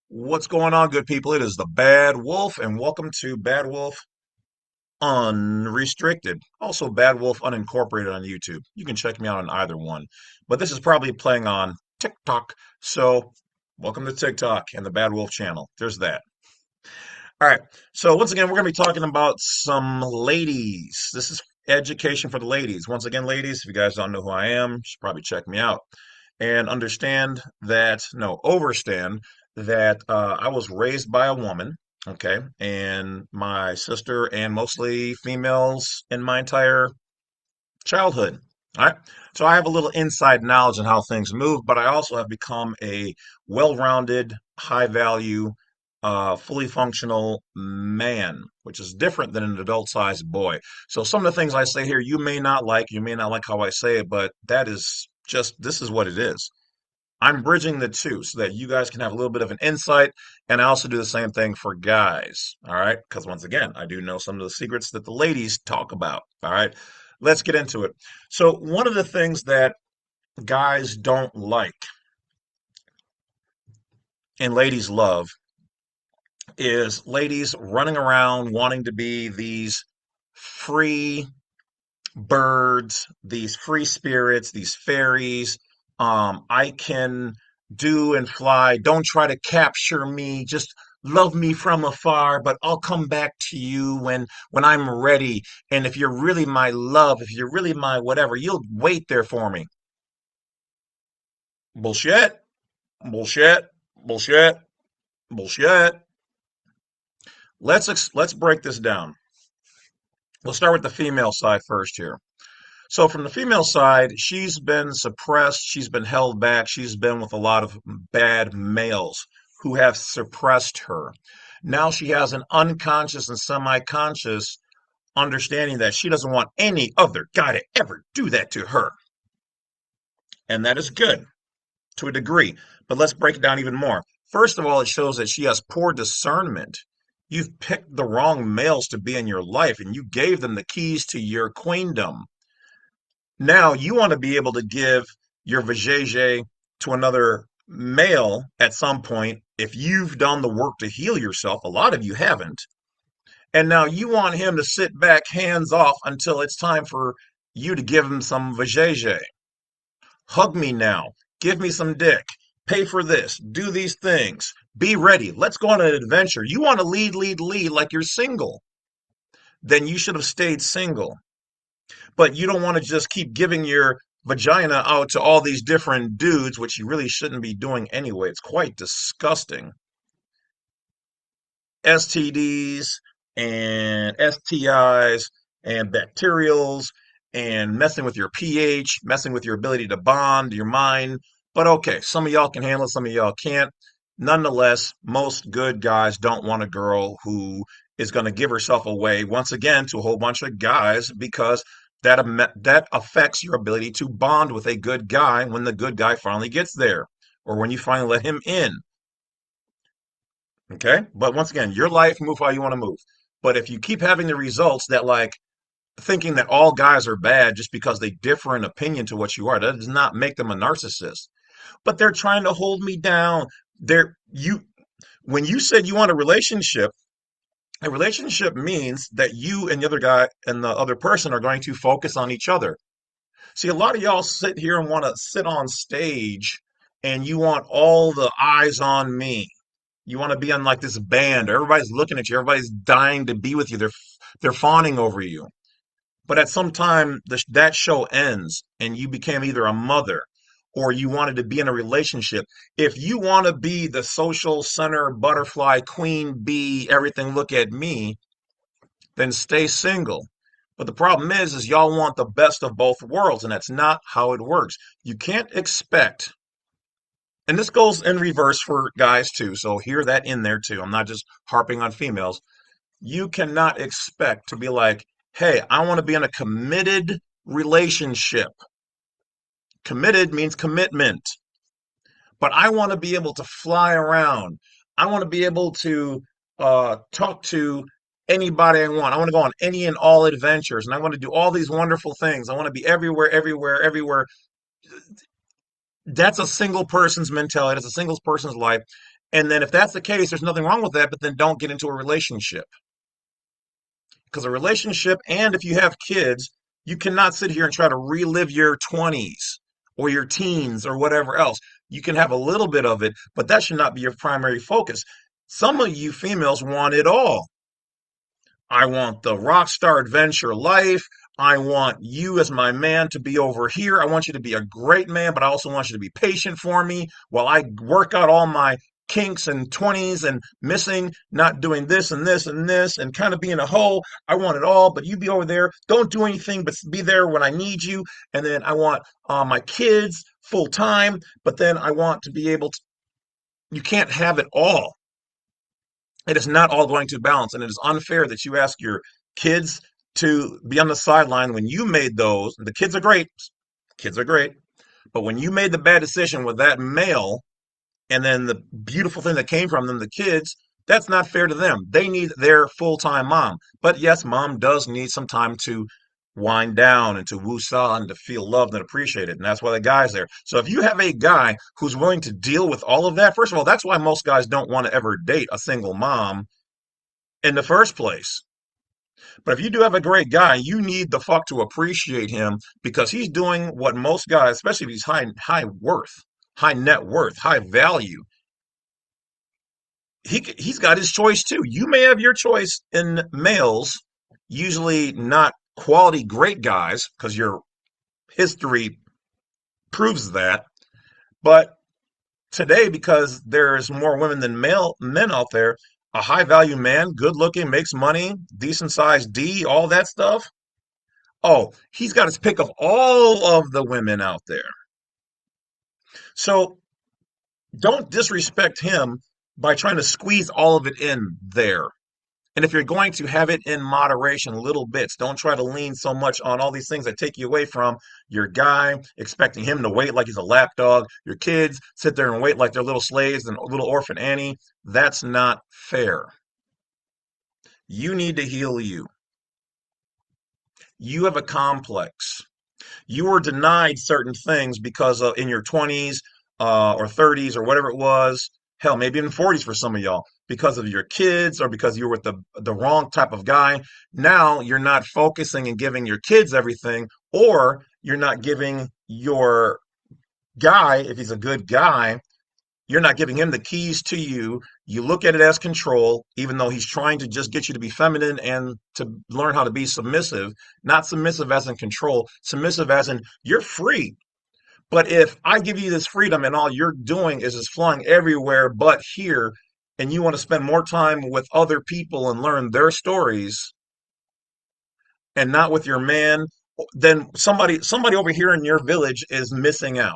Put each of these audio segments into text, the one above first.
What's going on, good people? It is the Bad Wolf, and welcome to Bad Wolf Unrestricted. Also, Bad Wolf Unincorporated on YouTube. You can check me out on either one. But this is probably playing on TikTok. So, welcome to TikTok and the Bad Wolf channel. There's that. All right. So, once again, we're going to be talking about some ladies. This is education for the ladies. Once again, ladies, if you guys don't know who I am, you should probably check me out and understand that, no, overstand that I was raised by a woman, okay, and my sister and mostly females in my entire childhood. All right. So I have a little inside knowledge on how things move, but I also have become a well-rounded, high-value, fully functional man, which is different than an adult-sized boy. So some of the things I say here, you may not like how I say it, but that is just, this is what it is. I'm bridging the two so that you guys can have a little bit of an insight. And I also do the same thing for guys. All right. Because once again, I do know some of the secrets that the ladies talk about. All right. Let's get into it. So, one of the things that guys don't like and ladies love is ladies running around wanting to be these free birds, these free spirits, these fairies. I can do and fly. Don't try to capture me. Just love me from afar, but I'll come back to you when I'm ready. And if you're really my love, if you're really my whatever, you'll wait there for me. Bullshit. Bullshit. Bullshit. Bullshit. Let's break this down. We'll start with the female side first here. So from the female side, she's been suppressed, she's been held back, she's been with a lot of bad males who have suppressed her. Now she has an unconscious and semi-conscious understanding that she doesn't want any other guy to ever do that to her. And that is good to a degree. But let's break it down even more. First of all, it shows that she has poor discernment. You've picked the wrong males to be in your life and you gave them the keys to your queendom. Now you want to be able to give your vajayjay to another male at some point if you've done the work to heal yourself. A lot of you haven't. And now you want him to sit back hands off until it's time for you to give him some vajayjay. Hug me now. Give me some dick. Pay for this. Do these things. Be ready. Let's go on an adventure. You want to lead, lead, lead like you're single. Then you should have stayed single. But you don't want to just keep giving your vagina out to all these different dudes, which you really shouldn't be doing anyway. It's quite disgusting. STDs and STIs and bacterials and messing with your pH, messing with your ability to bond, your mind. But okay, some of y'all can handle it, some of y'all can't. Nonetheless, most good guys don't want a girl who is going to give herself away once again to a whole bunch of guys because that affects your ability to bond with a good guy when the good guy finally gets there or when you finally let him in. Okay? But once again, your life, move how you want to move. But if you keep having the results that like thinking that all guys are bad just because they differ in opinion to what you are, that does not make them a narcissist. But they're trying to hold me down. They're you when you said you want a relationship means that you and the other guy and the other person are going to focus on each other. See, a lot of y'all sit here and want to sit on stage and you want all the eyes on me. You want to be on like this band. Everybody's looking at you. Everybody's dying to be with you. They're fawning over you. But at some time, that show ends and you became either a mother or you wanted to be in a relationship. If you want to be the social center, butterfly, queen bee, everything, look at me, then stay single. But the problem is y'all want the best of both worlds, and that's not how it works. You can't expect, and this goes in reverse for guys too, so hear that in there too. I'm not just harping on females. You cannot expect to be like, hey, I want to be in a committed relationship. Committed means commitment. But I want to be able to fly around. I want to be able to talk to anybody I want. I want to go on any and all adventures, and I want to do all these wonderful things. I want to be everywhere, everywhere, everywhere. That's a single person's mentality. That's a single person's life. And then if that's the case, there's nothing wrong with that, but then don't get into a relationship. Because a relationship, and if you have kids, you cannot sit here and try to relive your 20s or your teens or whatever else. You can have a little bit of it, but that should not be your primary focus. Some of you females want it all. I want the rock star adventure life. I want you as my man to be over here. I want you to be a great man, but I also want you to be patient for me while I work out all my kinks and 20s and missing, not doing this and this and this and kind of being a hoe. I want it all, but you be over there. Don't do anything but be there when I need you. And then I want my kids full time, but then I want to be able to, you can't have it all. It is not all going to balance, and it is unfair that you ask your kids to be on the sideline when you made those. The kids are great, but when you made the bad decision with that male, and then the beautiful thing that came from them, the kids, that's not fair to them. They need their full time mom. But yes, mom does need some time to wind down and to woo-saw and to feel loved and appreciated. And that's why the guy's there. So if you have a guy who's willing to deal with all of that, first of all, that's why most guys don't want to ever date a single mom in the first place. But if you do have a great guy, you need the fuck to appreciate him because he's doing what most guys, especially if he's high worth, high net worth, high value, he's got his choice too. You may have your choice in males, usually not quality great guys, because your history proves that. But today, because there's more women than male men out there, a high value man, good looking, makes money, decent sized D, all that stuff. Oh, he's got his pick of all of the women out there. So don't disrespect him by trying to squeeze all of it in there. And if you're going to have it in moderation, little bits, don't try to lean so much on all these things that take you away from your guy, expecting him to wait like he's a lapdog, your kids sit there and wait like they're little slaves and little orphan Annie. That's not fair. You need to heal you. You have a complex. You were denied certain things because of in your 20s or 30s or whatever it was. Hell, maybe in 40s for some of y'all because of your kids or because you were with the wrong type of guy. Now you're not focusing and giving your kids everything, or you're not giving your guy, if he's a good guy, you're not giving him the keys to you. You look at it as control, even though he's trying to just get you to be feminine and to learn how to be submissive. Not submissive as in control, submissive as in you're free. But if I give you this freedom and all you're doing is just flying everywhere but here, and you want to spend more time with other people and learn their stories and not with your man, then somebody over here in your village is missing out.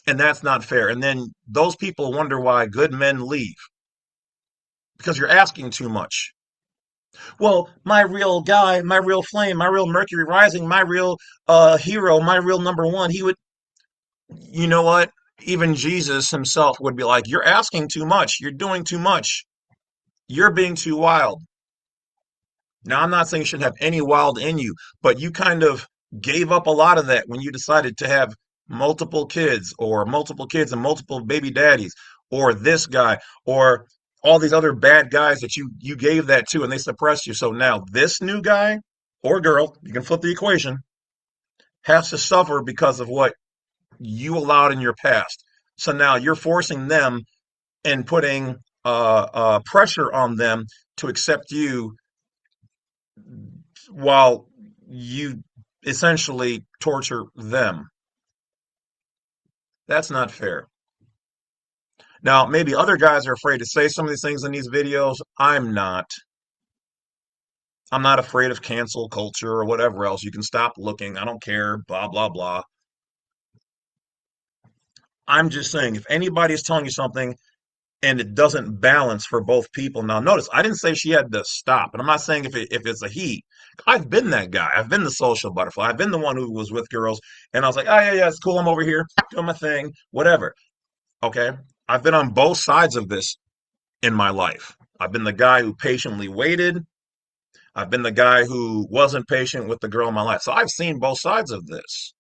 And that's not fair. And then those people wonder why good men leave because you're asking too much. Well, my real guy, my real flame, my real Mercury rising, my real hero, my real number one, he would, you know what? Even Jesus himself would be like, you're asking too much. You're doing too much. You're being too wild. Now, I'm not saying you shouldn't have any wild in you, but you kind of gave up a lot of that when you decided to have multiple kids and multiple baby daddies, or this guy, or all these other bad guys that you gave that to and they suppressed you. So now this new guy or girl, you can flip the equation, has to suffer because of what you allowed in your past. So now you're forcing them and putting pressure on them to accept you while you essentially torture them. That's not fair. Now, maybe other guys are afraid to say some of these things in these videos. I'm not. I'm not afraid of cancel culture or whatever else. You can stop looking. I don't care. Blah, blah, blah. I'm just saying, if anybody is telling you something and it doesn't balance for both people. Now, notice I didn't say she had to stop, and I'm not saying if it's a he. I've been that guy. I've been the social butterfly. I've been the one who was with girls, and I was like, oh yeah, yeah, it's cool. I'm over here doing my thing, whatever. Okay, I've been on both sides of this in my life. I've been the guy who patiently waited. I've been the guy who wasn't patient with the girl in my life. So I've seen both sides of this.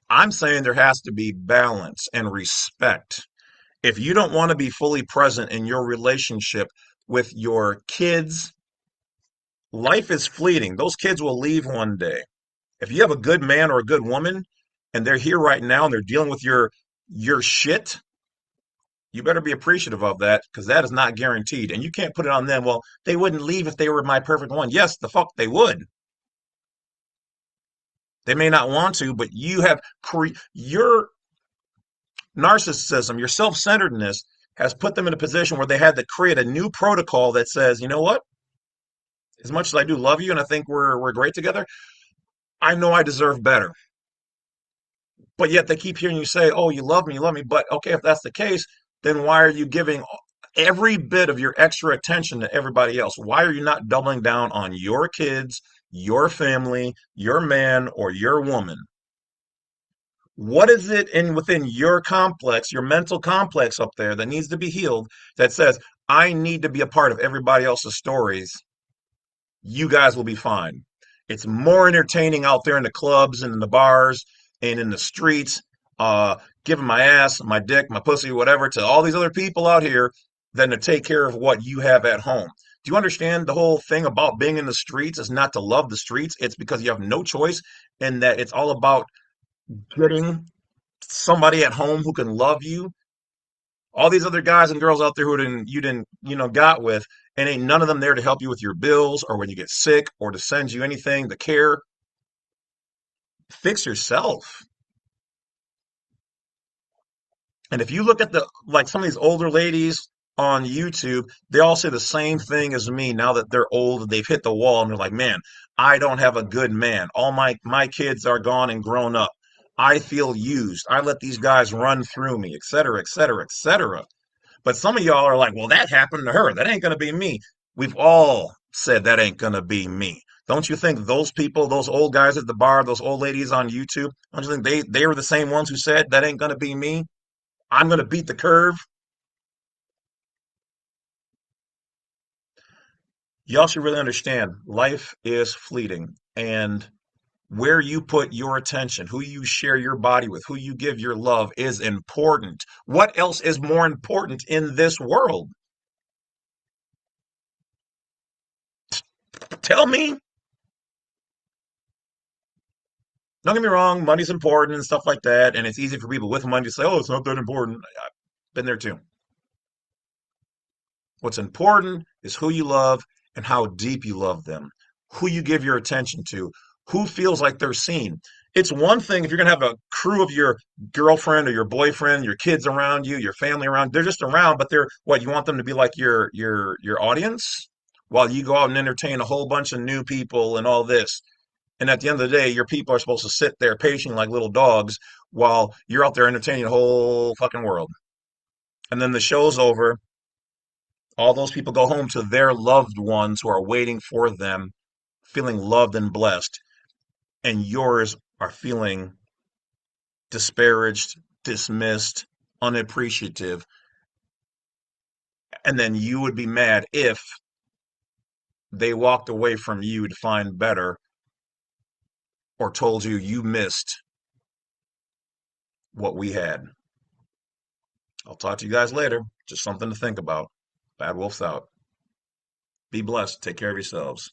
I'm saying there has to be balance and respect. If you don't want to be fully present in your relationship with your kids, life is fleeting. Those kids will leave one day. If you have a good man or a good woman and they're here right now and they're dealing with your shit, you better be appreciative of that because that is not guaranteed. And you can't put it on them. Well, they wouldn't leave if they were my perfect one. Yes, the fuck they would. They may not want to, but you have your narcissism, your self-centeredness has put them in a position where they had to create a new protocol that says, you know what? As much as I do love you and I think we're great together, I know I deserve better. But yet they keep hearing you say, "Oh, you love me." But okay, if that's the case, then why are you giving every bit of your extra attention to everybody else? Why are you not doubling down on your kids, your family, your man, or your woman? What is it in within your complex, your mental complex up there that needs to be healed that says, I need to be a part of everybody else's stories? You guys will be fine. It's more entertaining out there in the clubs and in the bars and in the streets, giving my ass, my dick, my pussy, whatever, to all these other people out here than to take care of what you have at home. Do you understand the whole thing about being in the streets is not to love the streets? It's because you have no choice, and that it's all about getting somebody at home who can love you. All these other guys and girls out there who you didn't got with, and ain't none of them there to help you with your bills or when you get sick or to send you anything, the care. Fix yourself. And if you look at the like some of these older ladies on YouTube, they all say the same thing as me now that they're old, they've hit the wall, and they're like, man, I don't have a good man. All my kids are gone and grown up. I feel used. I let these guys run through me, et cetera, et cetera, et cetera. But some of y'all are like, well, that happened to her. That ain't going to be me. We've all said that ain't going to be me. Don't you think those people, those old guys at the bar, those old ladies on YouTube, don't you think they were the same ones who said that ain't going to be me? I'm going to beat the curve. Y'all should really understand life is fleeting. And where you put your attention, who you share your body with, who you give your love is important. What else is more important in this world? Tell me. Don't get me wrong, money's important and stuff like that, and it's easy for people with money to say, "Oh, it's not that important." I've been there too. What's important is who you love and how deep you love them, who you give your attention to, who feels like they're seen. It's one thing if you're gonna have a crew of your girlfriend or your boyfriend, your kids around you, your family around. They're just around, but they're what you want them to be like your audience while you go out and entertain a whole bunch of new people and all this. And at the end of the day, your people are supposed to sit there patient like little dogs while you're out there entertaining the whole fucking world. And then the show's over. All those people go home to their loved ones who are waiting for them, feeling loved and blessed. And yours are feeling disparaged, dismissed, unappreciative. And then you would be mad if they walked away from you to find better or told you you missed what we had. I'll talk to you guys later. Just something to think about. Bad Wolf's out. Be blessed. Take care of yourselves.